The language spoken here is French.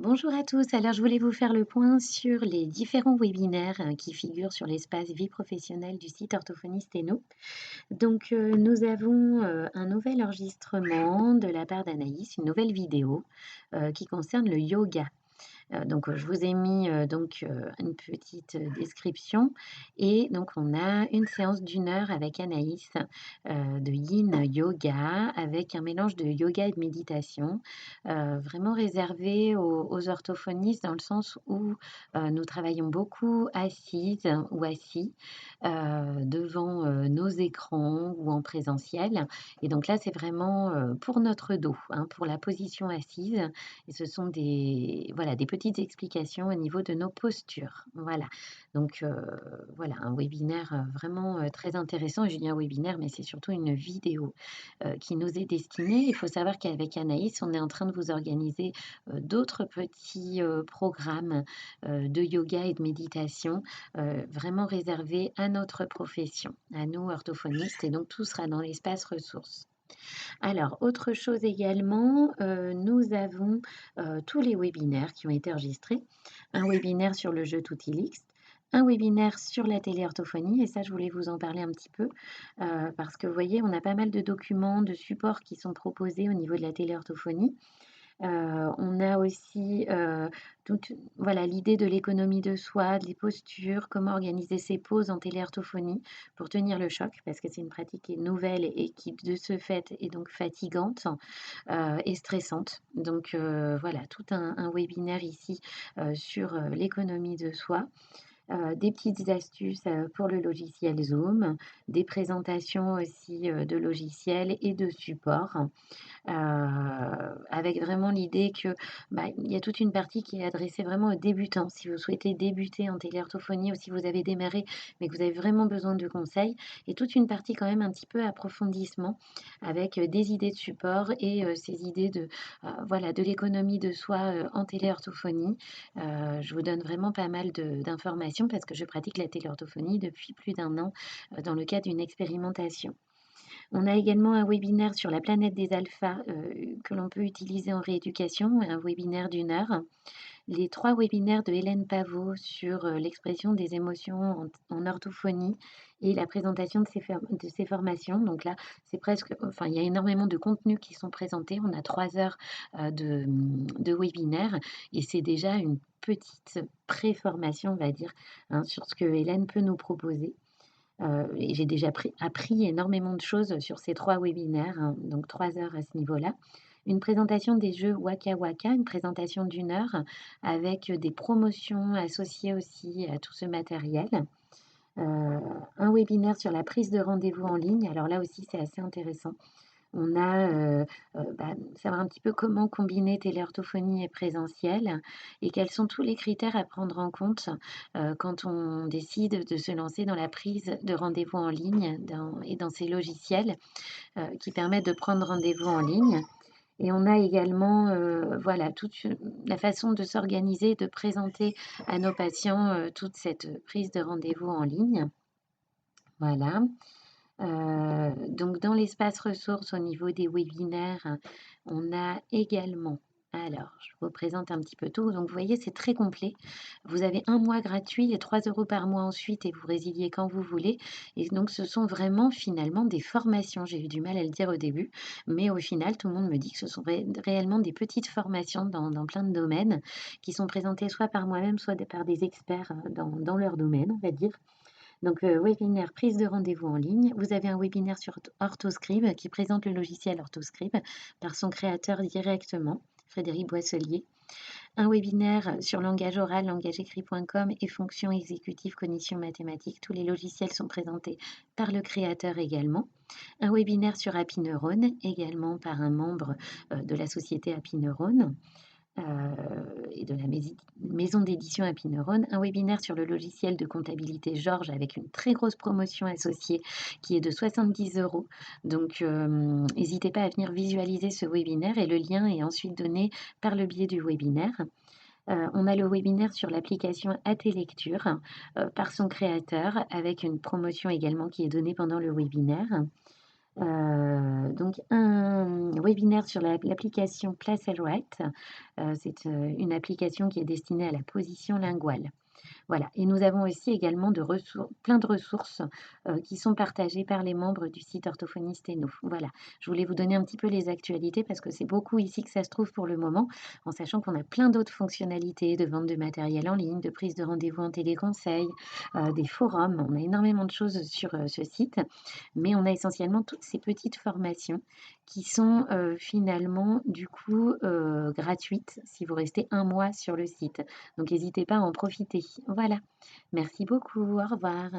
Bonjour à tous, alors je voulais vous faire le point sur les différents webinaires qui figurent sur l'espace vie professionnelle du site Orthophoniste et nous. Nous avons un nouvel enregistrement de la part d'Anaïs, une nouvelle vidéo qui concerne le yoga. Je vous ai mis, une petite description et donc on a une séance d'une heure avec Anaïs, de Yin Yoga avec un mélange de yoga et de méditation, vraiment réservé aux orthophonistes dans le sens où, nous travaillons beaucoup assises ou assis, devant, nos écrans ou en présentiel et donc là, c'est vraiment, pour notre dos, hein, pour la position assise et ce sont des petites explications au niveau de nos postures. Voilà, voilà un webinaire, vraiment, très intéressant. Je dis un webinaire, mais c'est surtout une vidéo, qui nous est destinée. Il faut savoir qu'avec Anaïs, on est en train de vous organiser, d'autres petits, programmes, de yoga et de méditation, vraiment réservés à notre profession, à nous orthophonistes et donc tout sera dans l'espace ressources. Alors, autre chose également, nous avons, tous les webinaires qui ont été enregistrés. Un webinaire sur le jeu Toutilix, un webinaire sur la téléorthophonie et ça, je voulais vous en parler un petit peu, parce que vous voyez, on a pas mal de documents, de supports qui sont proposés au niveau de la téléorthophonie. On a aussi, toute voilà, l'idée de l'économie de soi, des postures, comment organiser ses pauses en téléorthophonie pour tenir le choc, parce que c'est une pratique qui est nouvelle et qui, de ce fait, est donc fatigante, et stressante. Voilà, tout un webinaire ici, sur, l'économie de soi. Des petites astuces, pour le logiciel Zoom, des présentations aussi, de logiciels et de supports. Avec vraiment l'idée que, il y a toute une partie qui est adressée vraiment aux débutants. Si vous souhaitez débuter en téléorthophonie ou si vous avez démarré, mais que vous avez vraiment besoin de conseils et toute une partie quand même un petit peu approfondissement avec, des idées de support et ces idées de l'économie de soi, en téléorthophonie. Je vous donne vraiment pas mal d'informations parce que je pratique la téléorthophonie depuis plus d'un an, dans le cadre d'une expérimentation. On a également un webinaire sur la planète des alphas, que l'on peut utiliser en rééducation, un webinaire d'une heure. Les 3 webinaires de Hélène Pavot sur, l'expression des émotions en orthophonie et la présentation de ses formations. Donc là, c'est presque enfin, il y a énormément de contenus qui sont présentés. On a 3 heures, de webinaire et c'est déjà une petite pré-formation, on va dire, hein, sur ce que Hélène peut nous proposer. Et j'ai déjà appris énormément de choses sur ces 3 webinaires, hein, donc 3 heures à ce niveau-là. Une présentation des jeux Waka Waka, une présentation d'une heure avec, des promotions associées aussi à tout ce matériel. Un webinaire sur la prise de rendez-vous en ligne. Alors là aussi, c'est assez intéressant. On a, savoir un petit peu comment combiner téléorthophonie et présentiel et quels sont tous les critères à prendre en compte, quand on décide de se lancer dans la prise de rendez-vous en ligne dans ces logiciels, qui permettent de prendre rendez-vous en ligne et on a également, toute la façon de s'organiser et de présenter à nos patients, toute cette prise de rendez-vous en ligne. Voilà. Dans l'espace ressources au niveau des webinaires, on a également alors je vous présente un petit peu tout. Donc vous voyez, c'est très complet. Vous avez un mois gratuit et 3 € par mois ensuite et vous résiliez quand vous voulez et donc ce sont vraiment finalement des formations. J'ai eu du mal à le dire au début, mais au final, tout le monde me dit que ce sont réellement des petites formations dans plein de domaines qui sont présentées soit par moi-même, soit par des experts, dans leur domaine, on va dire. Webinaire prise de rendez-vous en ligne. Vous avez un webinaire sur Orthoscribe qui présente le logiciel Orthoscribe par son créateur directement, Frédéric Boisselier. Un webinaire sur langage oral, langageécrit.com et fonctions exécutives, cognition mathématique. Tous les logiciels sont présentés par le créateur également. Un webinaire sur Happy Neurone, également par un membre de la société Happy Neurone et de la maison d'édition Happy Neurone, un webinaire sur le logiciel de comptabilité Georges avec une très grosse promotion associée qui est de 70 €. N'hésitez pas à venir visualiser ce webinaire et le lien est ensuite donné par le biais du webinaire. On a le webinaire sur l'application AT Lecture par son créateur avec une promotion également qui est donnée pendant le webinaire. Donc un webinaire sur l'application Place Right. C'est, une application qui est destinée à la position linguale. Voilà, et nous avons aussi également plein de ressources, qui sont partagées par les membres du site Orthophoniste et nous. Voilà, je voulais vous donner un petit peu les actualités parce que c'est beaucoup ici que ça se trouve pour le moment, en sachant qu'on a plein d'autres fonctionnalités de vente de matériel en ligne, de prise de rendez-vous en téléconseil, des forums. On a énormément de choses sur, ce site, mais on a essentiellement toutes ces petites formations qui sont, finalement du coup, gratuites si vous restez un mois sur le site. Donc n'hésitez pas à en profiter. Voilà. Merci beaucoup. Au revoir.